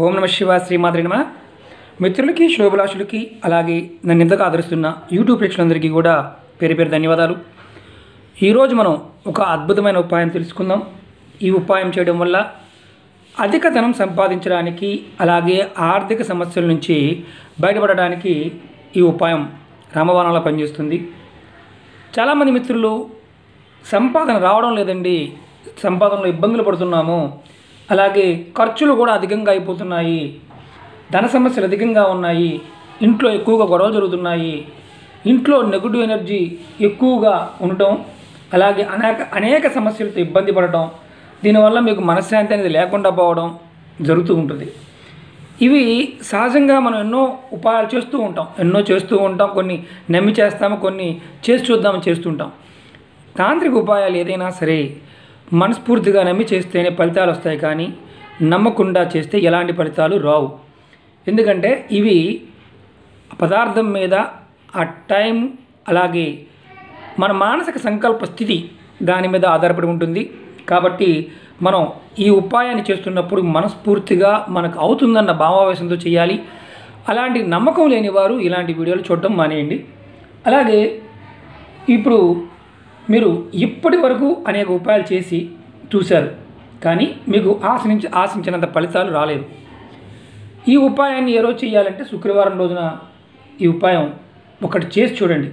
ఓం నమ శివాయ శ్రీమాత్రే నమః. మిత్రులకి శుభాభిలాషులకి అలాగే నన్ను ఇంతగా ఆదరిస్తున్న యూట్యూబ్ ప్రేక్షకులందరికీ కూడా పేరు పేరు ధన్యవాదాలు. ఈరోజు మనం ఒక అద్భుతమైన ఉపాయం తెలుసుకుందాం. ఈ ఉపాయం చేయడం వల్ల అధిక ధనం సంపాదించడానికి అలాగే ఆర్థిక సమస్యల నుంచి బయటపడడానికి ఈ ఉపాయం రామబాణంలా పనిచేస్తుంది. చాలామంది మిత్రులు సంపాదన రావడం లేదండి, సంపాదనలో ఇబ్బందులు పడుతున్నాము, అలాగే ఖర్చులు కూడా అధికంగా అయిపోతున్నాయి, ధన సమస్యలు అధికంగా ఉన్నాయి, ఇంట్లో ఎక్కువగా గొడవలు జరుగుతున్నాయి, ఇంట్లో నెగిటివ్ ఎనర్జీ ఎక్కువగా ఉండటం, అలాగే అనేక సమస్యలతో ఇబ్బంది పడటం, దీనివల్ల మీకు మనశ్శాంతి అనేది లేకుండా పోవడం జరుగుతూ ఉంటుంది. ఇవి సహజంగా మనం ఎన్నో ఉపాయాలు చేస్తూ ఉంటాం, కొన్ని నమ్మి చేస్తాము, కొన్ని చేసి చూద్దామని చేస్తుంటాం. తాంత్రిక ఉపాయాలు ఏదైనా సరే మనస్ఫూర్తిగా నమ్మి చేస్తేనే ఫలితాలు వస్తాయి, కానీ నమ్మకుండా చేస్తే ఎలాంటి ఫలితాలు రావు. ఎందుకంటే ఇవి పదార్థం మీద ఆ టైం అలాగే మన మానసిక సంకల్ప స్థితి దాని మీద ఆధారపడి ఉంటుంది. కాబట్టి మనం ఈ ఉపాయాన్ని చేస్తున్నప్పుడు మనస్ఫూర్తిగా మనకు అవుతుందన్న భావావేశంతో చేయాలి. అలాంటి నమ్మకం లేని వారు ఇలాంటి వీడియోలు చూడటం మానేయండి. అలాగే ఇప్పుడు మీరు ఇప్పటి వరకు అనేక ఉపాయాలు చేసి చూశారు, కానీ మీకు ఆశించినంత ఫలితాలు రాలేదు. ఈ ఉపాయాన్ని ఏ రోజు చేయాలంటే శుక్రవారం రోజున ఈ ఉపాయం ఒకటి చేసి చూడండి.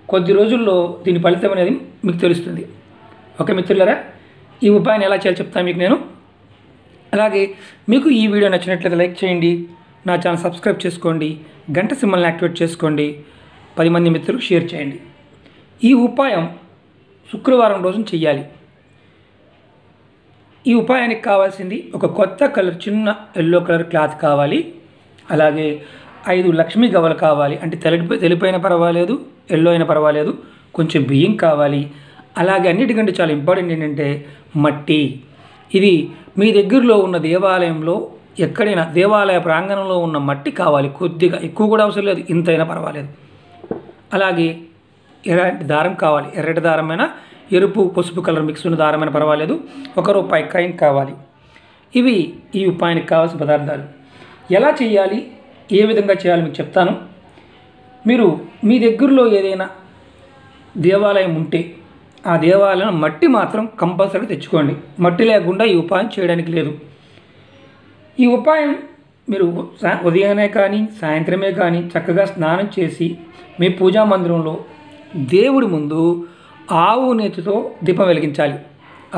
కొద్ది రోజుల్లో దీని ఫలితం అనేది మీకు తెలుస్తుంది. ఓకే మిత్రులారా, ఈ ఉపాయాన్ని ఎలా చేయాలో చెప్తాను మీకు నేను. అలాగే మీకు ఈ వీడియో నచ్చినట్లయితే లైక్ చేయండి, నా ఛానల్ సబ్స్క్రైబ్ చేసుకోండి, గంట సింబల్ని యాక్టివేట్ చేసుకోండి, 10 మంది మిత్రులకు షేర్ చేయండి. ఈ ఉపాయం శుక్రవారం రోజున చెయ్యాలి. ఈ ఉపాయానికి కావాల్సింది ఒక కొత్త కలర్ చిన్న ఎల్లో కలర్ క్లాత్ కావాలి, అలాగే 5 లక్ష్మీ గవ్వలు కావాలి. అంటే తెలిపైన పర్వాలేదు, ఎల్లో అయినా పర్వాలేదు, కొంచెం బియ్యం కావాలి. అలాగే అన్నిటికంటే చాలా ఇంపార్టెంట్ ఏంటంటే మట్టి. ఇది మీ దగ్గరలో ఉన్న దేవాలయంలో ఎక్కడైనా దేవాలయ ప్రాంగణంలో ఉన్న మట్టి కావాలి. కొద్దిగా ఎక్కువ కూడా అవసరం లేదు, ఇంతైనా పర్వాలేదు. అలాగే ఎర్రటి దారం కావాలి, ఎర్రటి దారమైనా ఎరుపు పసుపు కలర్ మిక్స్ ఉన్న దారమైనా పర్వాలేదు. ₹1 కాయిన్ కావాలి. ఇవి ఈ ఉపాయానికి కావాల్సిన పదార్థాలు. ఎలా చేయాలి, ఏ విధంగా చేయాలి మీకు చెప్తాను. మీరు మీ దగ్గరలో ఏదైనా దేవాలయం ఉంటే ఆ దేవాలయం మట్టి మాత్రం కంపల్సరీ తెచ్చుకోండి. మట్టి లేకుండా ఈ ఉపాయం చేయడానికి లేదు. ఈ ఉపాయం మీరు ఉదయాన్నే కానీ సాయంత్రమే కానీ చక్కగా స్నానం చేసి మీ పూజా మందిరంలో దేవుడి ముందు ఆవు నెత్తితో దీపం వెలిగించాలి.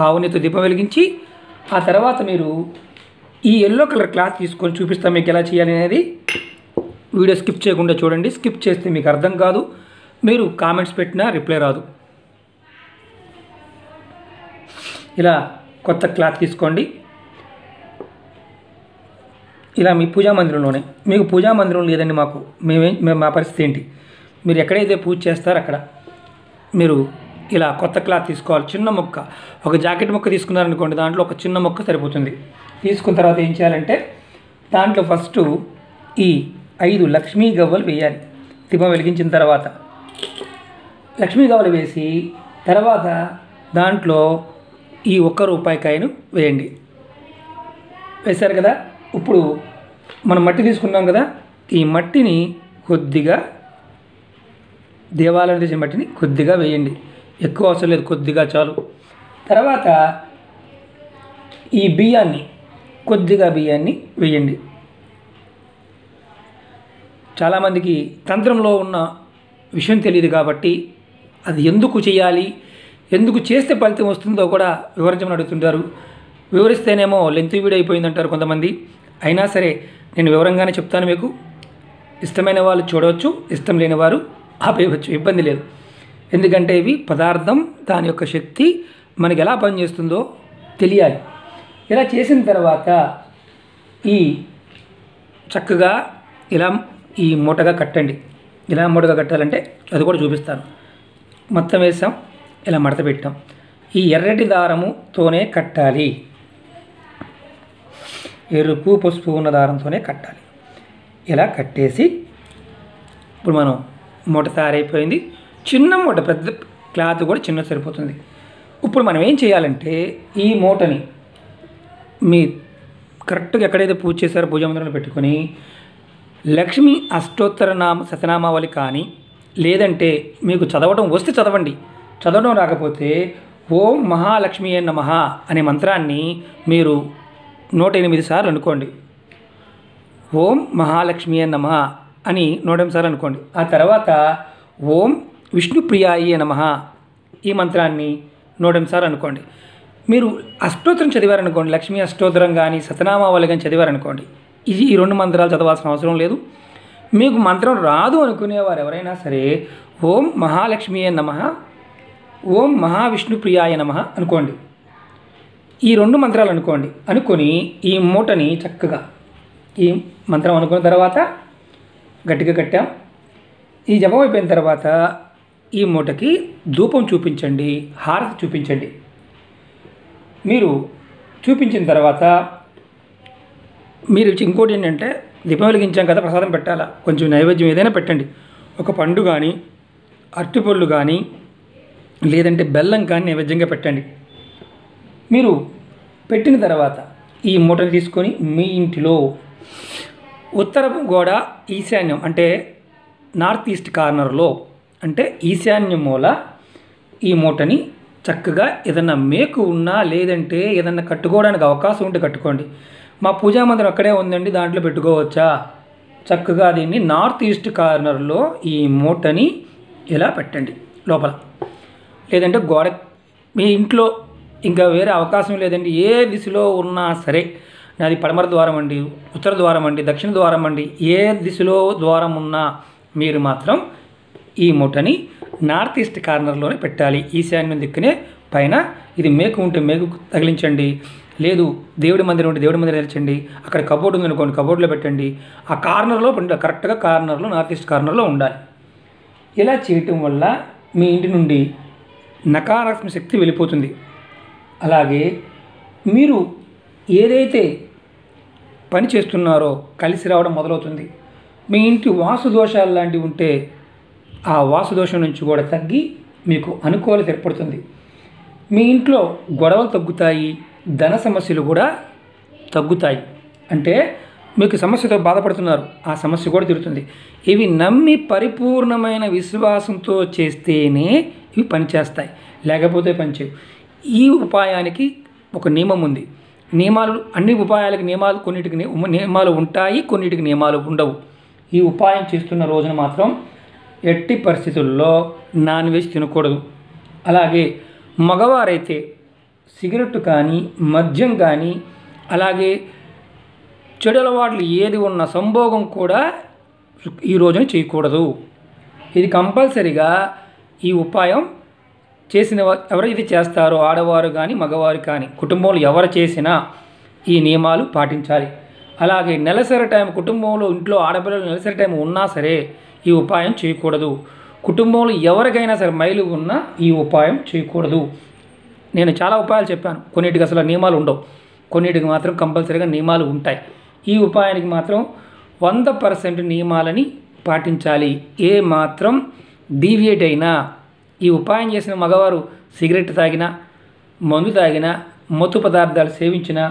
ఆవు నెత్తితో దీపం వెలిగించి ఆ తర్వాత మీరు ఈ ఎల్లో కలర్ క్లాత్ తీసుకొని చూపిస్తాం మీకు ఎలా చేయాలి అనేది. వీడియో స్కిప్ చేయకుండా చూడండి. స్కిప్ చేస్తే మీకు అర్థం కాదు, మీరు కామెంట్స్ పెట్టినా రిప్లై రాదు. ఇలా కొత్త క్లాత్ తీసుకోండి. ఇలా మీ పూజా మందిరంలోనే, మీకు పూజా మందిరం లేదండి మాకు, మా పరిస్థితి ఏంటి, మీరు ఎక్కడైతే పూజ చేస్తారో అక్కడ మీరు ఇలా కొత్త క్లాత్ తీసుకోవాలి. చిన్న ముక్క, ఒక జాకెట్ ముక్క తీసుకున్నారనుకోండి, దాంట్లో ఒక చిన్న ముక్క సరిపోతుంది. తీసుకున్న తర్వాత ఏం చేయాలంటే దాంట్లో ఫస్ట్ ఈ 5 లక్ష్మీ గవ్వలు వేయాలి. దీపం వెలిగించిన తర్వాత లక్ష్మీ గవ్వలు వేసి తర్వాత దాంట్లో ఈ ₹1 కాయిన్ వేయండి. వేశారు కదా, ఇప్పుడు మనం మట్టి తీసుకున్నాం కదా, ఈ మట్టిని కొద్దిగా దేవాలయం చేసే మట్టిని కొద్దిగా వేయండి. ఎక్కువ అవసరం లేదు, కొద్దిగా చాలు. తర్వాత ఈ కొద్దిగా బియ్యాన్ని వేయండి. చాలామందికి తంత్రంలో ఉన్న విషయం తెలియదు కాబట్టి అది ఎందుకు చేయాలి, ఎందుకు చేస్తే ఫలితం వస్తుందో కూడా వివరించమని అడుగుతుంటారు. వివరిస్తేనేమో లెంత్ వీడియో అయిపోయిందంటారు కొంతమంది. అయినా సరే నేను వివరంగానే చెప్తాను మీకు. ఇష్టమైన వాళ్ళు చూడవచ్చు, ఇష్టం లేని వారు ఆపేయవచ్చు, ఇబ్బంది లేదు. ఎందుకంటే ఇవి పదార్థం, దాని యొక్క శక్తి మనకి ఎలా పనిచేస్తుందో తెలియాలి. ఇలా చేసిన తర్వాత ఈ చక్కగా ఇలా ఈ మూటగా కట్టండి. ఇలా మూటగా కట్టాలంటే అది కూడా చూపిస్తాను. మొత్తం వేసాం, ఇలా మడత పెట్టాం. ఈ ఎర్రటి దారముతోనే కట్టాలి, ఎరుపు పసుపు ఉన్న దారంతోనే కట్టాలి. ఇలా కట్టేసి ఇప్పుడు మనం మూట తయారైపోయింది. చిన్న మూట, పెద్ద క్లాత్ కూడా చిన్న సరిపోతుంది. ఇప్పుడు మనం ఏం చేయాలంటే ఈ మూటని మీ కరెక్ట్గా ఎక్కడైతే పూజ చేశారో పూజా మందిరంలో పెట్టుకొని లక్ష్మీ అష్టోత్తర శతనామావళి కానీ లేదంటే మీకు చదవడం వస్తే చదవండి, చదవడం రాకపోతే ఓం మహాలక్ష్మి నమః అనే మంత్రాన్ని మీరు 108 సార్లు అనుకోండి. ఓం మహాలక్ష్మి నమః అని 108 సార్లు అనుకోండి. ఆ తర్వాత ఓం విష్ణుప్రియాయ నమః ఈ మంత్రాన్ని 108 సార్లు అనుకోండి. మీరు అష్టోత్తరం చదివారనుకోండి, లక్ష్మీ అష్టోత్తరం కానీ సతనామావళి కానీ చదివారనుకోండి, ఈ 2 మంత్రాలు చదవాల్సిన అవసరం లేదు. మీకు మంత్రం రాదు అనుకునేవారు ఎవరైనా సరే ఓం మహాలక్ష్మి నమః ఓం మహావిష్ణుప్రియాయ నమః అనుకోండి. ఈ 2 మంత్రాలు అనుకోండి. అనుకొని ఈ మూటని చక్కగా ఈ మంత్రం అనుకున్న తర్వాత గట్టిగా కట్టాం. ఈ జపం అయిపోయిన తర్వాత ఈ మూటకి ధూపం చూపించండి, హారతి చూపించండి. మీరు చూపించిన తర్వాత మీరు ఇంకోటి ఏంటంటే దీపం వెలిగించాం కదా, ప్రసాదం పెట్టాలా, కొంచెం నైవేద్యం ఏదైనా పెట్టండి. ఒక పండు కానీ అరటిపళ్ళు కానీ లేదంటే బెల్లం కానీ నైవేద్యంగా పెట్టండి. మీరు పెట్టిన తర్వాత ఈ మూటని తీసుకొని మీ ఇంటిలో ఉత్తరపు గోడ ఈశాన్యం అంటే నార్త్ ఈస్ట్ కార్నర్లో అంటే ఈశాన్యం మూల ఈ మూటని చక్కగా ఏదన్నా మేకు ఉన్నా లేదంటే ఏదన్నా కట్టుకోవడానికి అవకాశం ఉంటే కట్టుకోండి. మా పూజా మందిరం అక్కడే ఉందండి, దాంట్లో పెట్టుకోవచ్చా? చక్కగా దీన్ని నార్త్ ఈస్ట్ కార్నర్లో ఈ మూటని ఇలా పెట్టండి లోపల. లేదంటే గోడ మీ ఇంట్లో ఇంకా వేరే అవకాశం లేదండి, ఏ దిశలో ఉన్నా సరే, నాది పడమర ద్వారం అండి, ఉత్తర ద్వారం అండి, దక్షిణ ద్వారం అండి, ఏ దిశలో ద్వారం ఉన్నా మీరు మాత్రం ఈ మూటని నార్త్ ఈస్ట్ కార్నర్లోనే పెట్టాలి. ఈశాన్యం దిక్కునే పైన. ఇది మేకు ఉంటే మేకు తగిలించండి, లేదు దేవుడి మందిరం ఉంటే దేవుడి మందిరం తెరచండి. అక్కడ కబోర్డ్ ఉందనుకోండి, కబోర్డ్లో పెట్టండి. ఆ కార్నర్లో కరెక్ట్గా కార్నర్లో నార్త్ ఈస్ట్ కార్నర్లో ఉండాలి. ఇలా చేయటం వల్ల మీ ఇంటి నుండి నకారాత్మక శక్తి వెళ్ళిపోతుంది. అలాగే మీరు ఏదైతే పని చేస్తున్నారో కలిసి రావడం మొదలవుతుంది. మీ ఇంటి వాస్తు దోషాలు లాంటివి ఉంటే ఆ వాస్తు దోషం నుంచి కూడా తగ్గి మీకు అనుకూలత ఏర్పడుతుంది. మీ ఇంట్లో గొడవలు తగ్గుతాయి, ధన సమస్యలు కూడా తగ్గుతాయి. అంటే మీకు సమస్యతో బాధపడుతున్నారు, ఆ సమస్య కూడా తీరుతుంది. ఇవి నమ్మి పరిపూర్ణమైన విశ్వాసంతో చేస్తేనే ఇవి పనిచేస్తాయి, లేకపోతే పనిచేయవు. ఈ ఉపాయానికి ఒక నియమం ఉంది. నియమాలు అన్ని ఉపాయాలకి నియమాలు, కొన్నిటికి నియమాలు ఉంటాయి, కొన్నిటికి నియమాలు ఉండవు. ఈ ఉపాయం చేస్తున్న రోజున మాత్రం ఎట్టి పరిస్థితుల్లో నాన్ వెజ్ తినకూడదు. అలాగే మగవారైతే సిగరెట్ కానీ మద్యం కానీ అలాగే చెడు అలవాట్లు ఏది ఉన్న సంభోగం కూడా ఈ రోజున చేయకూడదు. ఇది కంపల్సరిగా ఈ ఉపాయం చేసిన ఎవరైతే చేస్తారో ఆడవారు కానీ మగవారు కానీ కుటుంబంలో ఎవరు చేసినా ఈ నియమాలు పాటించాలి. అలాగే నెలసరి టైం కుటుంబంలో ఇంట్లో ఆడపిల్లలు నెలసరి టైం ఉన్నా సరే ఈ ఉపాయం చేయకూడదు. కుటుంబంలో ఎవరికైనా సరే మైలు ఉన్నా ఈ ఉపాయం చేయకూడదు. నేను చాలా ఉపాయాలు చెప్పాను, కొన్నిటికి అసలు నియమాలు ఉండవు, కొన్నిటికి మాత్రం కంపల్సరీగా నియమాలు ఉంటాయి. ఈ ఉపాయానికి మాత్రం 100% నియమాలని పాటించాలి. ఏ మాత్రం డీవియేట్ అయినా ఈ ఉపాయం చేసిన మగవారు సిగరెట్ తాగినా, మందు తాగినా, మత్తు పదార్థాలు సేవించినా,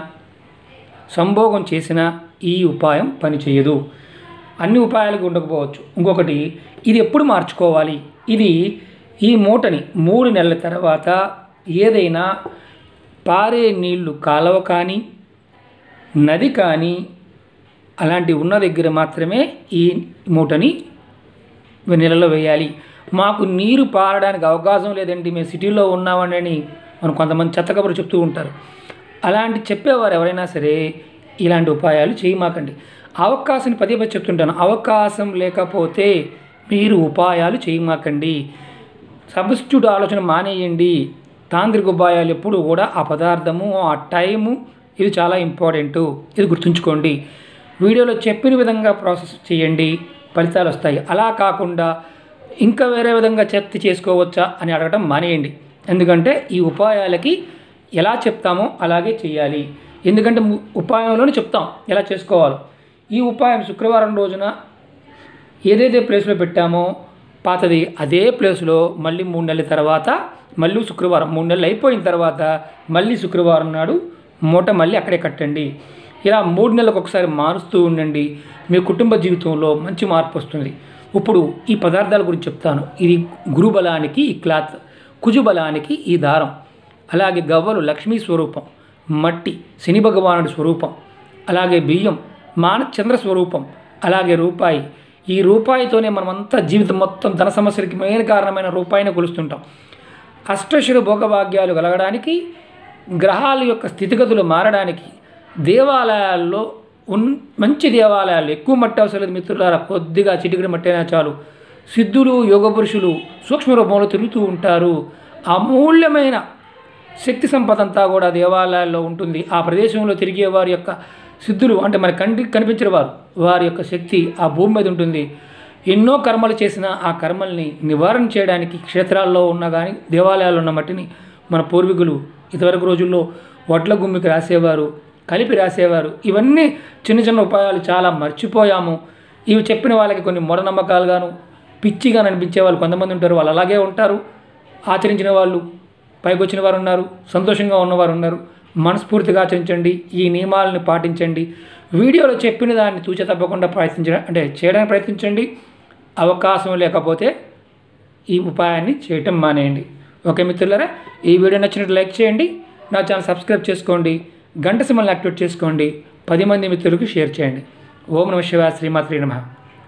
సంభోగం చేసినా ఈ ఉపాయం పనిచేయదు. అన్ని ఉపాయాలకు ఉండకపోవచ్చు. ఇంకొకటి, ఇది ఎప్పుడు మార్చుకోవాలి? ఇది ఈ మూటని 3 నెలల తర్వాత ఏదైనా పారే నీళ్లు కాలువ కానీ నది కానీ అలాంటి ఉన్న దగ్గర మాత్రమే ఈ మూటని నీళ్ళలో వేయాలి. మాకు నీరు పారడానికి అవకాశం లేదండి, మేము సిటీలో ఉన్నామని మనం కొంతమంది చెత్త కబుర్లు చెప్తూ ఉంటారు. అలాంటి చెప్పేవారు ఎవరైనా సరే ఇలాంటి ఉపాయాలు చేయమాకండి. అవకాశం పదే చెప్తుంటాను, అవకాశం లేకపోతే మీరు ఉపాయాలు చేయమాకండి. సబ్స్టిట్యూట్ ఆలోచన మానేయండి. తాంత్రిక ఉపాయాలు ఎప్పుడు కూడా ఆ పదార్థము, ఆ టైము, ఇది చాలా ఇంపార్టెంటు, ఇది గుర్తుంచుకోండి. వీడియోలో చెప్పిన విధంగా ప్రాసెస్ చేయండి, ఫలితాలు వస్తాయి. అలా కాకుండా ఇంకా వేరే విధంగా చేసుకోవచ్చా అని అడగడం మానేయండి. ఎందుకంటే ఈ ఉపాయాలకి ఎలా చెప్తామో అలాగే చేయాలి. ఎందుకంటే ఉపాయంలోనే చెప్తాం ఎలా చేసుకోవాలో. ఈ ఉపాయం శుక్రవారం రోజున ఏదైతే ప్లేస్లో పెట్టామో పాతది అదే ప్లేస్లో మళ్ళీ 3 నెలల తర్వాత మళ్ళీ శుక్రవారం 3 నెలలు అయిపోయిన తర్వాత మళ్ళీ శుక్రవారం నాడు మూట మళ్ళీ అక్కడే కట్టండి. ఇలా 3 నెలలకు ఒకసారి మారుస్తూ ఉండండి. మీ కుటుంబ జీవితంలో మంచి మార్పు వస్తుంది. ఇప్పుడు ఈ పదార్థాల గురించి చెప్తాను. ఇది గురుబలానికి ఈ క్లాత్, కుజుబలానికి ఈ దారం, అలాగే గవ్వలు లక్ష్మీ స్వరూపం, మట్టి శని భగవానుడి స్వరూపం, అలాగే బియ్యం మానచంద్ర స్వరూపం, అలాగే రూపాయి. ఈ రూపాయితోనే మనమంతా జీవితం మొత్తం ధన సమస్యలకి మెయిన్ కారణమైన రూపాయిని కొలుస్తుంటాం. అష్టశుర భోగభాగ్యాలు కలగడానికి, గ్రహాల యొక్క స్థితిగతులు మారడానికి దేవాలయాల్లో మంచి దేవాలయాలు ఎక్కువ మట్టి అవసరం లేదు మిత్రులారా. కొద్దిగా చిటికిడి మట్టి అయినా చాలు. సిద్ధులు యోగ పురుషులు సూక్ష్మ రూపంలో తిరుగుతూ ఉంటారు. అమూల్యమైన శక్తి సంపద అంతా కూడా దేవాలయాల్లో ఉంటుంది. ఆ ప్రదేశంలో తిరిగే వారి యొక్క సిద్ధులు అంటే మన కంటికి కనిపించిన వారి యొక్క శక్తి ఆ భూమి మీద ఉంటుంది. ఎన్నో కర్మలు చేసిన ఆ కర్మల్ని నివారణ చేయడానికి క్షేత్రాల్లో ఉన్న కానీ దేవాలయాల్లో ఉన్న మట్టిని మన పూర్వీకులు ఇదివరకు రోజుల్లో వడ్ల గుమ్మికి రాసేవారు, కలిపి రాసేవారు. ఇవన్నీ చిన్న చిన్న ఉపాయాలు చాలా మర్చిపోయాము. ఇవి చెప్పిన వాళ్ళకి కొన్ని మూఢనమ్మకాలుగాను పిచ్చిగా అనిపించే వాళ్ళు కొంతమంది ఉంటారు. వాళ్ళు అలాగే ఉంటారు. ఆచరించిన వాళ్ళు పైకి వచ్చిన వారు ఉన్నారు, సంతోషంగా ఉన్నవారు ఉన్నారు. మనస్ఫూర్తిగా ఆచరించండి, ఈ నియమాలను పాటించండి. వీడియోలో చెప్పిన దాన్ని తూచ తప్పకుండా చేయడానికి ప్రయత్నించండి. అవకాశం లేకపోతే ఈ ఉపాయాన్ని చేయటం మానేయండి. ఓకే మిత్రులారా, ఈ వీడియో నచ్చినట్టు లైక్ చేయండి, నా ఛానల్ సబ్స్క్రైబ్ చేసుకోండి, గంట సింబల్ని యాక్టివేట్ చేసుకోండి, 10 మంది మిత్రులకు షేర్ చేయండి. ఓం నమః శివాయ. శ్రీమాత్రే నమః.